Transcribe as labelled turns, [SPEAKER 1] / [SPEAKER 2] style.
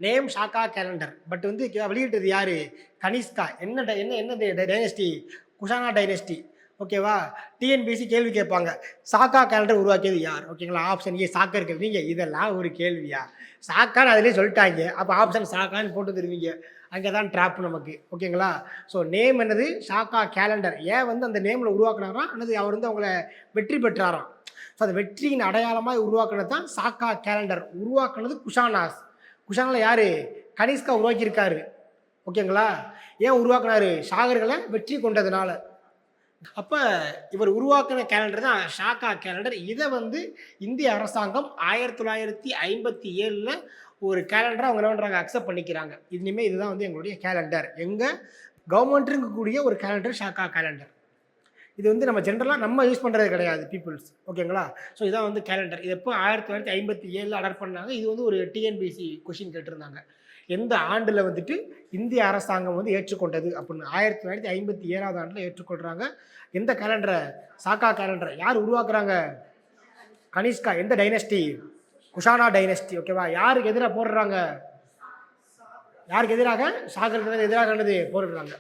[SPEAKER 1] Name ஷாக்கா calendar. But வந்து வெளியிட்டது யாரு? கனிஷ்கா. என்னது டைனஸ்டி? குஷானா டைனஸ்டி. ஓகேவா? டிஎன்பிஎஸ்சி கேள்வி கேட்பாங்க. சாக்கா கேலண்டர் உருவாக்கியது யார்? ஓகேங்களா? ஆப்ஷன் ஏ சாக்கா இருக்கு. நீங்க இதெல்லாம் ஒரு கேள்வியா? சாக்கான்னு அதிலே சொல்லிட்டாங்க. அப்போ ஆப்ஷன் சாக்கான்னு போட்டு தருவீங்க. அங்கே தான் ட்ராப் நமக்கு. ஓகேங்களா? ஸோ நேம் என்னது? ஷாக்கா கேலண்டர். ஏன் வந்து அந்த நேமில் உருவாக்குனாரா? அல்லது அவர் வந்து அவங்கள வெற்றி பெற்றாராம். ஸோ அந்த வெற்றியின் அடையாளமாக உருவாக்குனது தான் சாக்கா கேலண்டர். உருவாக்குனது குஷானாஸ். குஷானில் யார்? கனிஷ்கா உருவாக்கியிருக்காரு. ஓகேங்களா? ஏன் உருவாக்குனாரு? ஷாகர்களை வெற்றி கொண்டதுனால. அப்போ இவர் உருவாக்கின கேலண்டர் தான் ஷாக்கா கேலண்டர். இதை வந்து இந்திய அரசாங்கம் 1957 ஒரு கேலண்டரை அவங்க என்ன பண்ணுறாங்க? அக்செப்ட் பண்ணிக்கிறாங்க. இனிமேல் இதுதான் வந்து எங்களுடைய கேலண்டர். எங்கள் கவர்மெண்ட்டுக்கு கூடிய ஒரு கேலண்டர் ஷாக்கா கேலண்டர். இது வந்து நம்ம ஜென்ரலாக நம்ம யூஸ் பண்ணுறது கிடையாது பீப்புள்ஸ். ஓகேங்களா? ஸோ இதான் வந்து கேலண்டர். இது எப்போ 1957 அடாப்ட் பண்ணாங்க. இது வந்து ஒரு டிஎன்பிஎஸ்சி கொஷின் கேட்டிருந்தாங்க. எந்த ஆண்டில் வந்துட்டு இந்திய அரசாங்கம் வந்து ஏற்றுக்கொண்டது அப்படின்னு 1957 ஆண்டில் ஏற்றுக்கொள்கிறாங்க. எந்த கேலண்டரை? சாக்கா கேலண்டரை. யார் உருவாக்குறாங்க? கனிஷ்கா. எந்த டைனஸ்டி? குஷானா டைனஸ்டி. ஓகேவா? யாருக்கு எதிராக போடுறாங்க? யாருக்கு எதிராக? ஷாகருக்கு எதிராக போடுறாங்க.